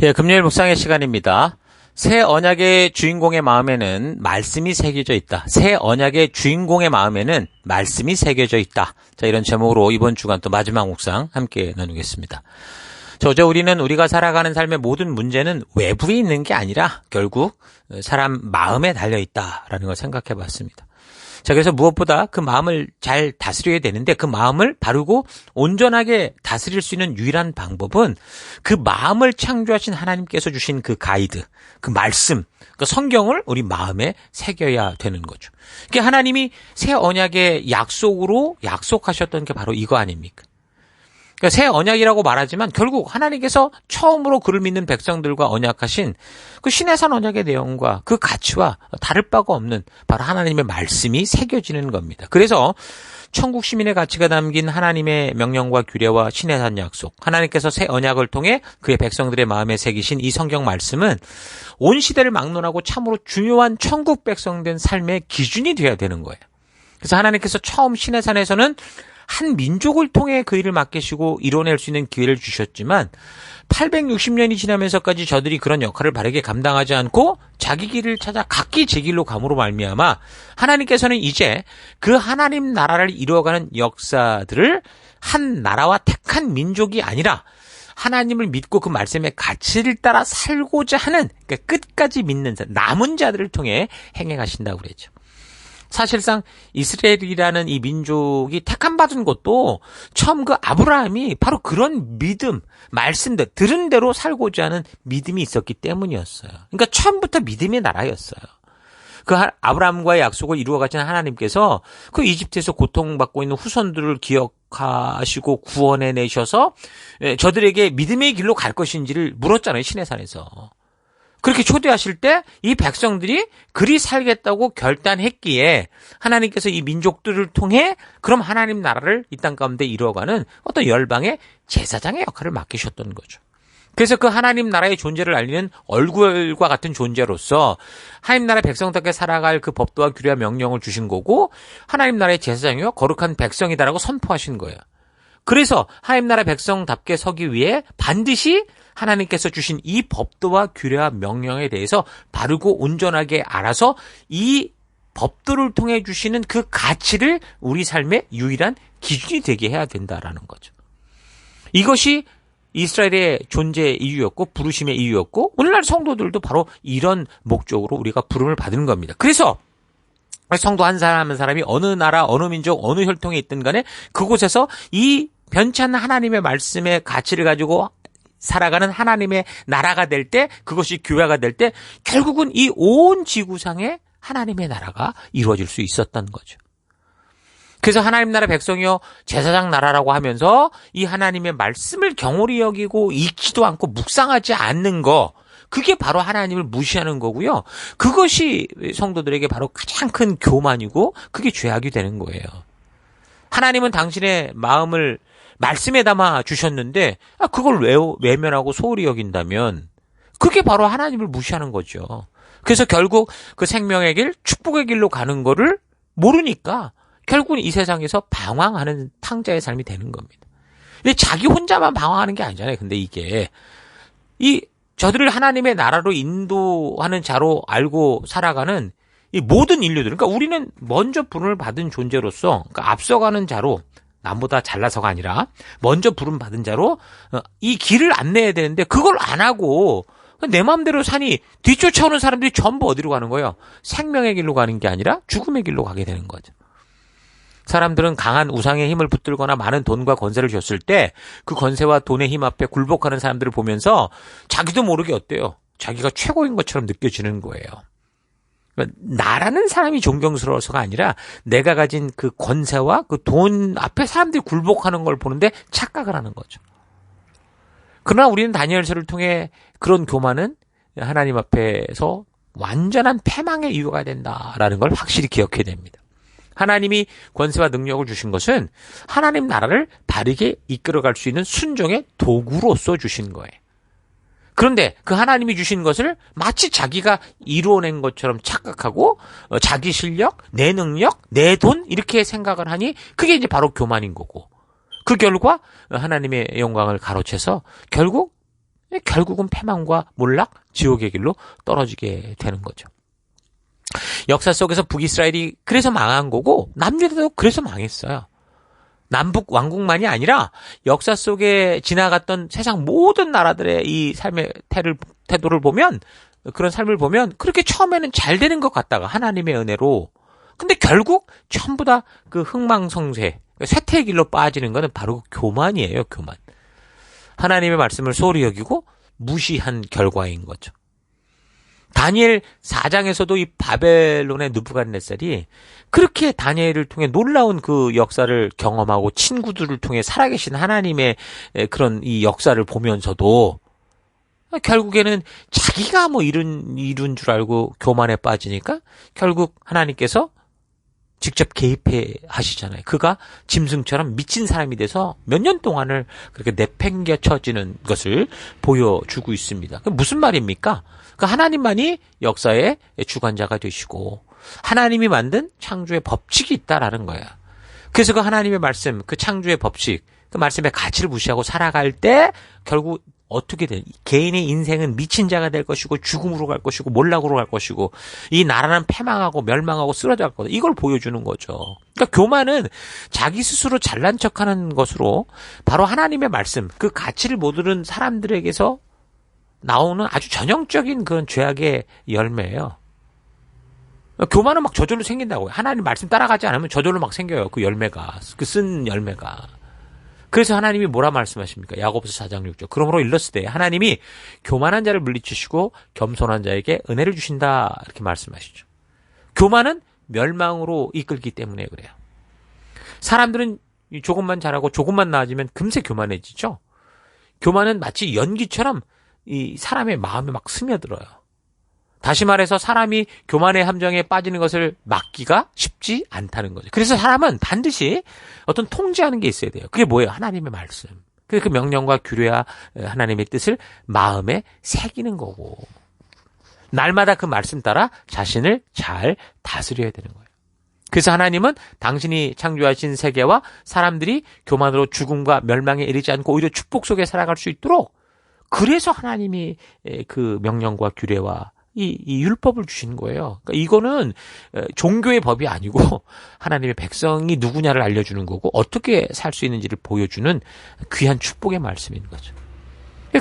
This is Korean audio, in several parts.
예, 금요일 묵상의 시간입니다. 새 언약의 주인공의 마음에는 말씀이 새겨져 있다. 새 언약의 주인공의 마음에는 말씀이 새겨져 있다. 자, 이런 제목으로 이번 주간 또 마지막 묵상 함께 나누겠습니다. 어제 우리가 살아가는 삶의 모든 문제는 외부에 있는 게 아니라 결국 사람 마음에 달려있다라는 걸 생각해 봤습니다. 자, 그래서 무엇보다 그 마음을 잘 다스려야 되는데 그 마음을 바르고 온전하게 다스릴 수 있는 유일한 방법은 그 마음을 창조하신 하나님께서 주신 그 가이드, 그 말씀, 그 성경을 우리 마음에 새겨야 되는 거죠. 그게 하나님이 새 언약의 약속으로 약속하셨던 게 바로 이거 아닙니까? 그러니까 새 언약이라고 말하지만 결국 하나님께서 처음으로 그를 믿는 백성들과 언약하신 그 시내산 언약의 내용과 그 가치와 다를 바가 없는 바로 하나님의 말씀이 새겨지는 겁니다. 그래서 천국 시민의 가치가 담긴 하나님의 명령과 규례와 시내산 약속, 하나님께서 새 언약을 통해 그의 백성들의 마음에 새기신 이 성경 말씀은 온 시대를 막론하고 참으로 중요한 천국 백성된 삶의 기준이 되어야 되는 거예요. 그래서 하나님께서 처음 시내산에서는 한 민족을 통해 그 일을 맡기시고 이뤄낼 수 있는 기회를 주셨지만 860년이 지나면서까지 저들이 그런 역할을 바르게 감당하지 않고 자기 길을 찾아 각기 제 길로 감으로 말미암아 하나님께서는 이제 그 하나님 나라를 이루어가는 역사들을 한 나라와 택한 민족이 아니라 하나님을 믿고 그 말씀의 가치를 따라 살고자 하는, 그러니까 끝까지 믿는 남은 자들을 통해 행해가신다고 그랬죠. 사실상 이스라엘이라는 이 민족이 택함받은 것도 처음 그 아브라함이 바로 그런 믿음, 말씀들, 들은 대로 살고자 하는 믿음이 있었기 때문이었어요. 그러니까 처음부터 믿음의 나라였어요. 그 아브라함과의 약속을 이루어가신 하나님께서 그 이집트에서 고통받고 있는 후손들을 기억하시고 구원해내셔서 저들에게 믿음의 길로 갈 것인지를 물었잖아요, 시내산에서. 그렇게 초대하실 때 이 백성들이 그리 살겠다고 결단했기에 하나님께서 이 민족들을 통해 그럼 하나님 나라를 이 땅 가운데 이루어가는 어떤 열방의 제사장의 역할을 맡기셨던 거죠. 그래서 그 하나님 나라의 존재를 알리는 얼굴과 같은 존재로서 하나님 나라의 백성답게 살아갈 그 법도와 규례와 명령을 주신 거고 하나님 나라의 제사장이요 거룩한 백성이다라고 선포하신 거예요. 그래서 하나님 나라 백성답게 서기 위해 반드시 하나님께서 주신 이 법도와 규례와 명령에 대해서 바르고 온전하게 알아서 이 법도를 통해 주시는 그 가치를 우리 삶의 유일한 기준이 되게 해야 된다라는 거죠. 이것이 이스라엘의 존재 이유였고 부르심의 이유였고 오늘날 성도들도 바로 이런 목적으로 우리가 부름을 받는 겁니다. 그래서 성도 한 사람 한 사람이 어느 나라, 어느 민족, 어느 혈통에 있든 간에 그곳에서 이 변치 않는 하나님의 말씀의 가치를 가지고 살아가는 하나님의 나라가 될 때, 그것이 교회가 될 때 결국은 이 온 지구상에 하나님의 나라가 이루어질 수 있었던 거죠. 그래서 하나님 나라 백성이요 제사장 나라라고 하면서 이 하나님의 말씀을 경홀히 여기고 읽지도 않고 묵상하지 않는 거, 그게 바로 하나님을 무시하는 거고요. 그것이 성도들에게 바로 가장 큰 교만이고 그게 죄악이 되는 거예요. 하나님은 당신의 마음을 말씀에 담아 주셨는데 그걸 외면하고 소홀히 여긴다면 그게 바로 하나님을 무시하는 거죠. 그래서 결국 그 생명의 길, 축복의 길로 가는 거를 모르니까 결국은 이 세상에서 방황하는 탕자의 삶이 되는 겁니다. 근데 자기 혼자만 방황하는 게 아니잖아요. 근데 이게 저들을 하나님의 나라로 인도하는 자로 알고 살아가는 이 모든 인류들, 그러니까 우리는 먼저 부름을 받은 존재로서, 그러니까 앞서가는 자로, 남보다 잘나서가 아니라 먼저 부름 받은 자로 이 길을 안내해야 되는데 그걸 안 하고 내 마음대로 사니 뒤쫓아오는 사람들이 전부 어디로 가는 거예요? 생명의 길로 가는 게 아니라 죽음의 길로 가게 되는 거죠. 사람들은 강한 우상의 힘을 붙들거나 많은 돈과 권세를 줬을 때 그 권세와 돈의 힘 앞에 굴복하는 사람들을 보면서 자기도 모르게 어때요? 자기가 최고인 것처럼 느껴지는 거예요. 그러니까 나라는 사람이 존경스러워서가 아니라 내가 가진 그 권세와 그 돈 앞에 사람들이 굴복하는 걸 보는데 착각을 하는 거죠. 그러나 우리는 다니엘서를 통해 그런 교만은 하나님 앞에서 완전한 패망의 이유가 된다라는 걸 확실히 기억해야 됩니다. 하나님이 권세와 능력을 주신 것은 하나님 나라를 바르게 이끌어갈 수 있는 순종의 도구로서 주신 거예요. 그런데 그 하나님이 주신 것을 마치 자기가 이루어낸 것처럼 착각하고 자기 실력, 내 능력, 내 돈 이렇게 생각을 하니 그게 이제 바로 교만인 거고 그 결과 하나님의 영광을 가로채서 결국 결국은 패망과 몰락, 지옥의 길로 떨어지게 되는 거죠. 역사 속에서 북이스라엘이 그래서 망한 거고 남유다도 그래서 망했어요. 남북 왕국만이 아니라 역사 속에 지나갔던 세상 모든 나라들의 이 삶의 태도를 보면, 그런 삶을 보면 그렇게 처음에는 잘 되는 것 같다가 하나님의 은혜로, 근데 결국 전부 다 그 흥망성쇠, 쇠퇴의 길로 빠지는 것은 바로 그 교만이에요. 교만. 하나님의 말씀을 소홀히 여기고 무시한 결과인 거죠. 다니엘 4장에서도 이 바벨론의 느부갓네살이 그렇게 다니엘을 통해 놀라운 그 역사를 경험하고 친구들을 통해 살아계신 하나님의 그런 이 역사를 보면서도 결국에는 자기가 뭐 이룬 줄 알고 교만에 빠지니까 결국 하나님께서 직접 개입해 하시잖아요. 그가 짐승처럼 미친 사람이 돼서 몇 년 동안을 그렇게 내팽개쳐지는 것을 보여주고 있습니다. 무슨 말입니까? 그 하나님만이 역사의 주관자가 되시고 하나님이 만든 창조의 법칙이 있다라는 거야. 그래서 그 하나님의 말씀, 그 창조의 법칙, 그 말씀의 가치를 무시하고 살아갈 때 결국 어떻게 돼? 개인의 인생은 미친 자가 될 것이고 죽음으로 갈 것이고 몰락으로 갈 것이고 이 나라는 패망하고 멸망하고 쓰러져 갈 거다. 이걸 보여주는 거죠. 그러니까 교만은 자기 스스로 잘난 척하는 것으로 바로 하나님의 말씀, 그 가치를 모르는 사람들에게서 나오는 아주 전형적인 그런 죄악의 열매예요. 교만은 막 저절로 생긴다고요. 하나님 말씀 따라가지 않으면 저절로 막 생겨요. 그 열매가, 그 쓴 열매가. 그래서 하나님이 뭐라 말씀하십니까? 야고보서 4장 6절. 그러므로 일렀으되 하나님이 교만한 자를 물리치시고 겸손한 자에게 은혜를 주신다. 이렇게 말씀하시죠. 교만은 멸망으로 이끌기 때문에 그래요. 사람들은 조금만 잘하고 조금만 나아지면 금세 교만해지죠. 교만은 마치 연기처럼 이 사람의 마음에 막 스며들어요. 다시 말해서 사람이 교만의 함정에 빠지는 것을 막기가 쉽지 않다는 거죠. 그래서 사람은 반드시 어떤 통제하는 게 있어야 돼요. 그게 뭐예요? 하나님의 말씀. 그 명령과 규례와 하나님의 뜻을 마음에 새기는 거고, 날마다 그 말씀 따라 자신을 잘 다스려야 되는 거예요. 그래서 하나님은 당신이 창조하신 세계와 사람들이 교만으로 죽음과 멸망에 이르지 않고 오히려 축복 속에 살아갈 수 있도록, 그래서 하나님이 그 명령과 규례와 이 율법을 주신 거예요. 그러니까 이거는 종교의 법이 아니고 하나님의 백성이 누구냐를 알려주는 거고 어떻게 살 수 있는지를 보여주는 귀한 축복의 말씀인 거죠.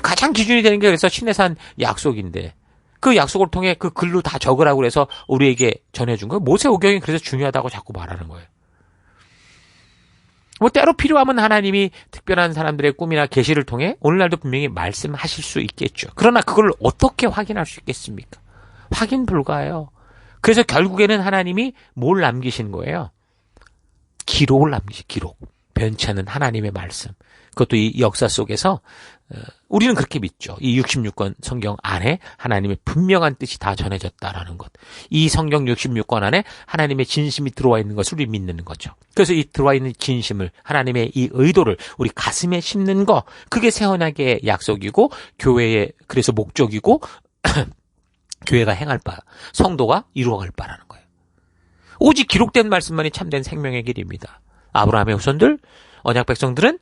가장 기준이 되는 게 그래서 시내산 약속인데 그 약속을 통해 그 글로 다 적으라고 그래서 우리에게 전해준 거예요. 모세오경이 그래서 중요하다고 자꾸 말하는 거예요. 뭐 때로 필요하면 하나님이 특별한 사람들의 꿈이나 계시를 통해 오늘날도 분명히 말씀하실 수 있겠죠. 그러나 그걸 어떻게 확인할 수 있겠습니까? 확인 불가해요. 그래서 결국에는 하나님이 뭘 남기신 거예요? 기록을 남기신 기록. 변치 않는 하나님의 말씀. 그것도 이 역사 속에서 우리는 그렇게 믿죠. 이 66권 성경 안에 하나님의 분명한 뜻이 다 전해졌다라는 것. 이 성경 66권 안에 하나님의 진심이 들어와 있는 것을 우리 믿는 거죠. 그래서 이 들어와 있는 진심을, 하나님의 이 의도를 우리 가슴에 심는 거, 그게 새 언약의 약속이고 교회의 그래서 목적이고 교회가 행할 바, 성도가 이루어갈 바라는 거예요. 오직 기록된 말씀만이 참된 생명의 길입니다. 아브라함의 후손들, 언약 백성들은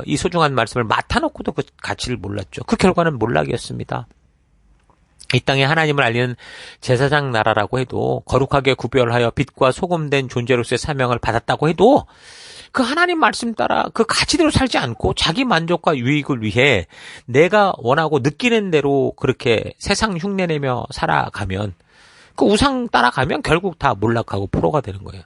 이 소중한 말씀을 맡아놓고도 그 가치를 몰랐죠. 그 결과는 몰락이었습니다. 이 땅에 하나님을 알리는 제사장 나라라고 해도, 거룩하게 구별하여 빛과 소금된 존재로서의 사명을 받았다고 해도 그 하나님 말씀 따라 그 가치대로 살지 않고 자기 만족과 유익을 위해 내가 원하고 느끼는 대로 그렇게 세상 흉내내며 살아가면, 그 우상 따라가면 결국 다 몰락하고 포로가 되는 거예요.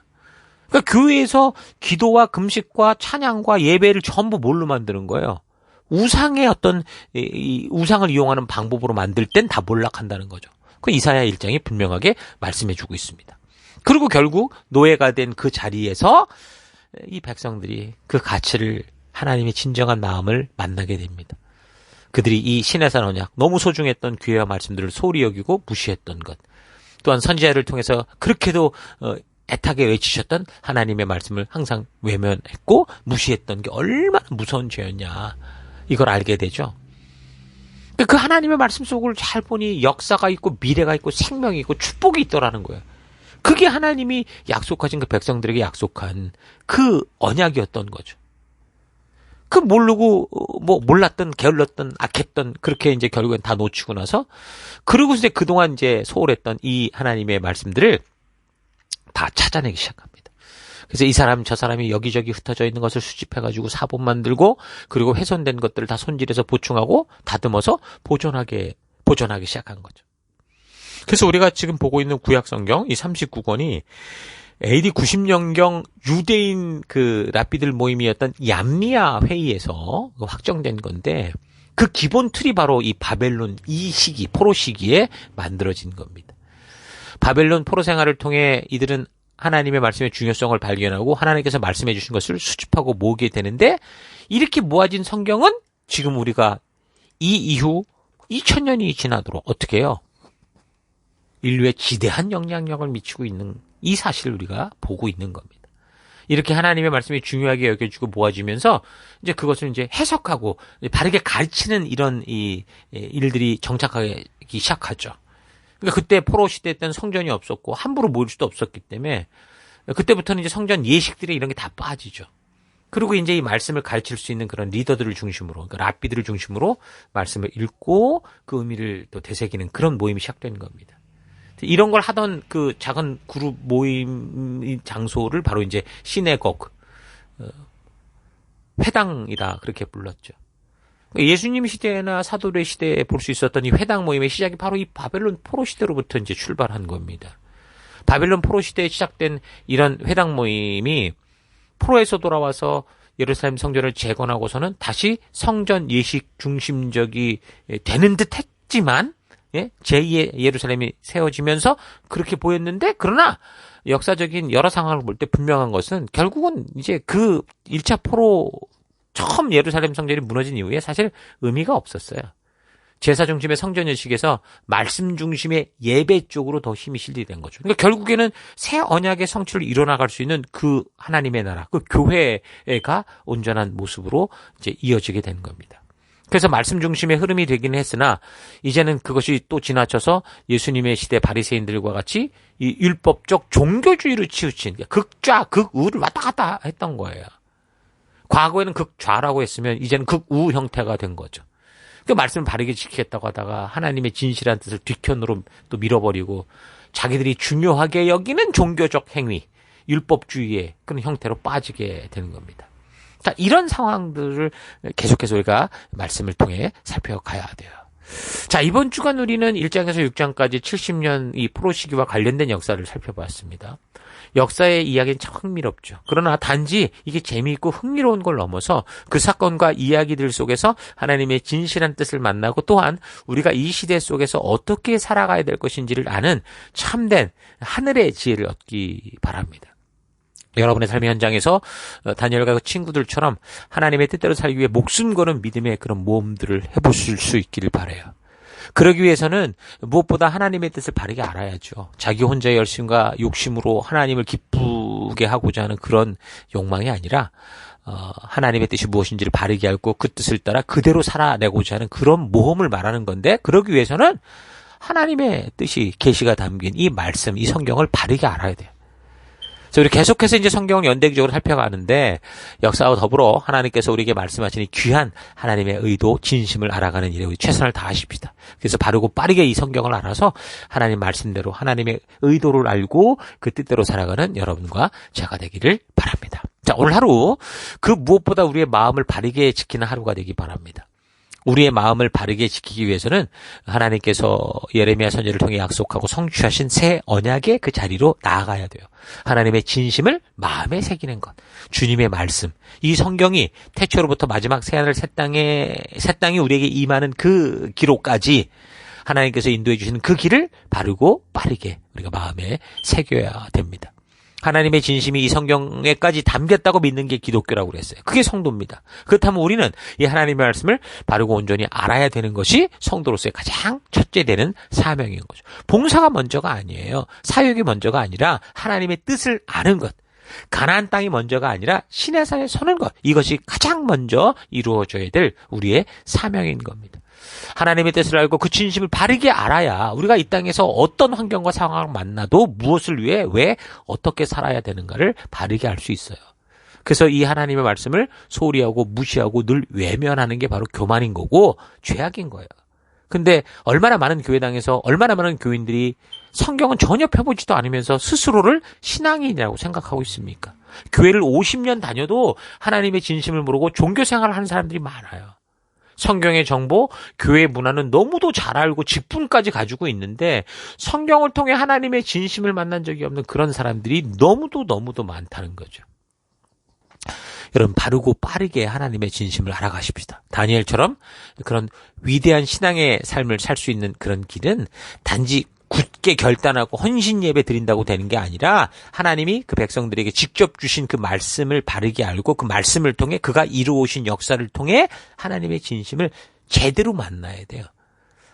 그러니까 교회에서 기도와 금식과 찬양과 예배를 전부 뭘로 만드는 거예요? 우상의 어떤 이 우상을 이용하는 방법으로 만들 땐 다 몰락한다는 거죠. 그 이사야 1장이 분명하게 말씀해주고 있습니다. 그리고 결국 노예가 된 그 자리에서 이 백성들이 그 가치를, 하나님의 진정한 마음을 만나게 됩니다. 그들이 이 시내산 언약, 너무 소중했던 기회와 말씀들을 소홀히 여기고 무시했던 것, 또한 선지자를 통해서 그렇게도 애타게 외치셨던 하나님의 말씀을 항상 외면했고 무시했던 게 얼마나 무서운 죄였냐, 이걸 알게 되죠. 그 하나님의 말씀 속을 잘 보니 역사가 있고 미래가 있고 생명이 있고 축복이 있더라는 거예요. 그게 하나님이 약속하신 그 백성들에게 약속한 그 언약이었던 거죠. 그 모르고 몰랐던 게을렀던 악했던 그렇게 이제 결국엔 다 놓치고 나서 그러고 이제 그동안 이제 소홀했던 이 하나님의 말씀들을 다 찾아내기 시작합니다. 그래서 이 사람 저 사람이 여기저기 흩어져 있는 것을 수집해가지고 사본 만들고 그리고 훼손된 것들을 다 손질해서 보충하고 다듬어서 보존하기 시작한 거죠. 그래서 우리가 지금 보고 있는 구약 성경 이 39권이 AD 90년경 유대인 그 랍비들 모임이었던 얌미아 회의에서 확정된 건데 그 기본 틀이 바로 이 바벨론 이 시기 포로 시기에 만들어진 겁니다. 바벨론 포로 생활을 통해 이들은 하나님의 말씀의 중요성을 발견하고 하나님께서 말씀해 주신 것을 수집하고 모으게 되는데 이렇게 모아진 성경은 지금 우리가 이 이후 2000년이 지나도록 어떻게 해요? 인류에 지대한 영향력을 미치고 있는 이 사실을 우리가 보고 있는 겁니다. 이렇게 하나님의 말씀이 중요하게 여겨지고 모아지면서 이제 그것을 이제 해석하고 바르게 가르치는 이런 이 일들이 정착하기 시작하죠. 그러니까 그때 포로 시대 때는 성전이 없었고 함부로 모일 수도 없었기 때문에 그때부터는 이제 성전 예식들이 이런 게 다 빠지죠. 그리고 이제 이 말씀을 가르칠 수 있는 그런 리더들을 중심으로, 그러니까 랍비들을 중심으로 말씀을 읽고 그 의미를 또 되새기는 그런 모임이 시작된 겁니다. 이런 걸 하던 그 작은 그룹 모임 장소를 바로 이제 시네고그, 회당이다 그렇게 불렀죠. 예수님 시대나 사도의 시대에 볼 수 있었던 이 회당 모임의 시작이 바로 이 바벨론 포로 시대로부터 이제 출발한 겁니다. 바벨론 포로 시대에 시작된 이런 회당 모임이 포로에서 돌아와서 예루살렘 성전을 재건하고서는 다시 성전 예식 중심적이 되는 듯 했지만 제2의 예루살렘이 세워지면서 그렇게 보였는데 그러나 역사적인 여러 상황을 볼 때 분명한 것은 결국은 이제 그 1차 포로 처음 예루살렘 성전이 무너진 이후에 사실 의미가 없었어요. 제사 중심의 성전 예식에서 말씀 중심의 예배 쪽으로 더 힘이 실리된 거죠. 그러니까 결국에는 새 언약의 성취를 이뤄나갈 수 있는 그 하나님의 나라, 그 교회가 온전한 모습으로 이제 이어지게 되는 겁니다. 그래서 말씀 중심의 흐름이 되긴 했으나 이제는 그것이 또 지나쳐서 예수님의 시대 바리새인들과 같이 이 율법적 종교주의로 치우친 극좌, 극우를 왔다 갔다 했던 거예요. 과거에는 극좌라고 했으면 이제는 극우 형태가 된 거죠. 그 말씀을 바르게 지키겠다고 하다가 하나님의 진실한 뜻을 뒤편으로 또 밀어버리고 자기들이 중요하게 여기는 종교적 행위, 율법주의의 그런 형태로 빠지게 되는 겁니다. 자, 이런 상황들을 계속해서 우리가 말씀을 통해 살펴가야 돼요. 자, 이번 주간 우리는 1장에서 6장까지 70년 이 포로 시기와 관련된 역사를 살펴봤습니다. 역사의 이야기는 참 흥미롭죠. 그러나 단지 이게 재미있고 흥미로운 걸 넘어서 그 사건과 이야기들 속에서 하나님의 진실한 뜻을 만나고 또한 우리가 이 시대 속에서 어떻게 살아가야 될 것인지를 아는 참된 하늘의 지혜를 얻기 바랍니다. 여러분의 삶의 현장에서 다니엘과 그 친구들처럼 하나님의 뜻대로 살기 위해 목숨 거는 믿음의 그런 모험들을 해보실 수 있기를 바라요. 그러기 위해서는 무엇보다 하나님의 뜻을 바르게 알아야죠. 자기 혼자의 열심과 욕심으로 하나님을 기쁘게 하고자 하는 그런 욕망이 아니라 하나님의 뜻이 무엇인지를 바르게 알고 그 뜻을 따라 그대로 살아내고자 하는 그런 모험을 말하는 건데 그러기 위해서는 하나님의 뜻이 계시가 담긴 이 말씀, 이 성경을 바르게 알아야 돼요. 그래서 우리 계속해서 이제 성경을 연대기적으로 살펴가는데 역사와 더불어 하나님께서 우리에게 말씀하시는 귀한 하나님의 의도, 진심을 알아가는 일에 우리 최선을 다하십시다. 그래서 바르고 빠르게 이 성경을 알아서 하나님 말씀대로 하나님의 의도를 알고 그 뜻대로 살아가는 여러분과 제가 되기를 바랍니다. 자, 오늘 하루 그 무엇보다 우리의 마음을 바르게 지키는 하루가 되기 바랍니다. 우리의 마음을 바르게 지키기 위해서는 하나님께서 예레미야 선지자를 통해 약속하고 성취하신 새 언약의 그 자리로 나아가야 돼요. 하나님의 진심을 마음에 새기는 것. 주님의 말씀. 이 성경이 태초로부터 마지막 새하늘 새 땅이 우리에게 임하는 그 기로까지 하나님께서 인도해 주시는 그 길을 바르고 빠르게 우리가 마음에 새겨야 됩니다. 하나님의 진심이 이 성경에까지 담겼다고 믿는 게 기독교라고 그랬어요. 그게 성도입니다. 그렇다면 우리는 이 하나님의 말씀을 바르고 온전히 알아야 되는 것이 성도로서의 가장 첫째 되는 사명인 거죠. 봉사가 먼저가 아니에요. 사역이 먼저가 아니라 하나님의 뜻을 아는 것. 가나안 땅이 먼저가 아니라 시내산에 서는 것. 이것이 가장 먼저 이루어져야 될 우리의 사명인 겁니다. 하나님의 뜻을 알고 그 진심을 바르게 알아야 우리가 이 땅에서 어떤 환경과 상황을 만나도 무엇을 위해 왜 어떻게 살아야 되는가를 바르게 알 수 있어요. 그래서 이 하나님의 말씀을 소홀히 하고 무시하고 늘 외면하는 게 바로 교만인 거고 죄악인 거예요. 근데 얼마나 많은 교회당에서 얼마나 많은 교인들이 성경은 전혀 펴보지도 않으면서 스스로를 신앙인이라고 생각하고 있습니까? 교회를 50년 다녀도 하나님의 진심을 모르고 종교 생활을 하는 사람들이 많아요. 성경의 정보, 교회 문화는 너무도 잘 알고 직분까지 가지고 있는데 성경을 통해 하나님의 진심을 만난 적이 없는 그런 사람들이 너무도 많다는 거죠. 여러분, 바르고 빠르게 하나님의 진심을 알아가십시다. 다니엘처럼 그런 위대한 신앙의 삶을 살 수 있는 그런 길은 단지 굳게 결단하고 헌신 예배 드린다고 되는 게 아니라 하나님이 그 백성들에게 직접 주신 그 말씀을 바르게 알고 그 말씀을 통해 그가 이루어오신 역사를 통해 하나님의 진심을 제대로 만나야 돼요.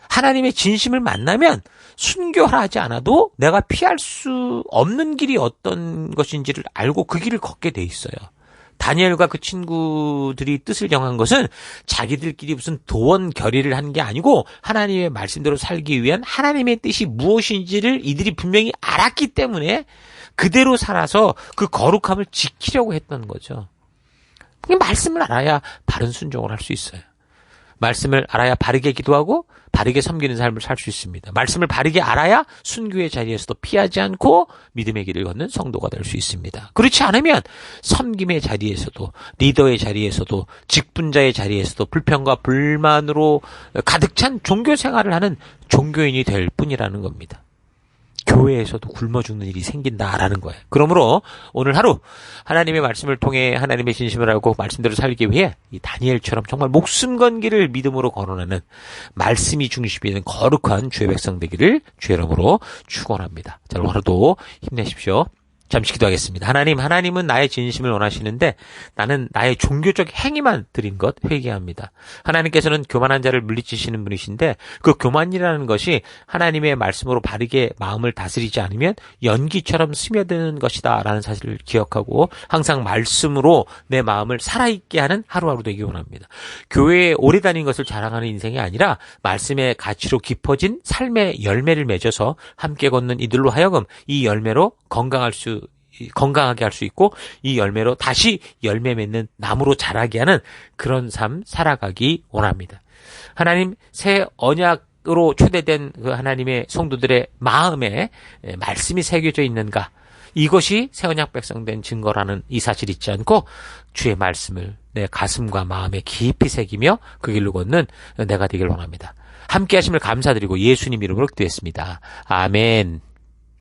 하나님의 진심을 만나면 순교하라 하지 않아도 내가 피할 수 없는 길이 어떤 것인지를 알고 그 길을 걷게 돼 있어요. 다니엘과 그 친구들이 뜻을 정한 것은 자기들끼리 무슨 도원 결의를 한 게 아니고 하나님의 말씀대로 살기 위한 하나님의 뜻이 무엇인지를 이들이 분명히 알았기 때문에 그대로 살아서 그 거룩함을 지키려고 했던 거죠. 말씀을 알아야 바른 순종을 할 수 있어요. 말씀을 알아야 바르게 기도하고 바르게 섬기는 삶을 살 수 있습니다. 말씀을 바르게 알아야 순교의 자리에서도 피하지 않고 믿음의 길을 걷는 성도가 될 수 있습니다. 그렇지 않으면 섬김의 자리에서도 리더의 자리에서도 직분자의 자리에서도 불평과 불만으로 가득 찬 종교 생활을 하는 종교인이 될 뿐이라는 겁니다. 교회에서도 굶어 죽는 일이 생긴다라는 거예요. 그러므로 오늘 하루 하나님의 말씀을 통해 하나님의 진심을 알고 말씀대로 살기 위해 이 다니엘처럼 정말 목숨 건 길을 믿음으로 걸어나는 말씀이 중심이 되는 거룩한 주의 백성 되기를 주의 이름으로 축원합니다. 자, 오늘 하루도 힘내십시오. 잠시 기도하겠습니다. 하나님은 나의 진심을 원하시는데 나는 나의 종교적 행위만 드린 것 회개합니다. 하나님께서는 교만한 자를 물리치시는 분이신데 그 교만이라는 것이 하나님의 말씀으로 바르게 마음을 다스리지 않으면 연기처럼 스며드는 것이다 라는 사실을 기억하고 항상 말씀으로 내 마음을 살아있게 하는 하루하루 되기 원합니다. 교회에 오래 다닌 것을 자랑하는 인생이 아니라 말씀의 가치로 깊어진 삶의 열매를 맺어서 함께 걷는 이들로 하여금 이 열매로 건강하게 할 수 있고 이 열매로 다시 열매 맺는 나무로 자라게 하는 그런 삶 살아가기 원합니다. 하나님 새 언약으로 초대된 그 하나님의 성도들의 마음에 말씀이 새겨져 있는가? 이것이 새 언약 백성된 증거라는 이 사실 잊지 않고 주의 말씀을 내 가슴과 마음에 깊이 새기며 그 길로 걷는 내가 되길 원합니다. 함께 하심을 감사드리고 예수님 이름으로 기도했습니다. 아멘.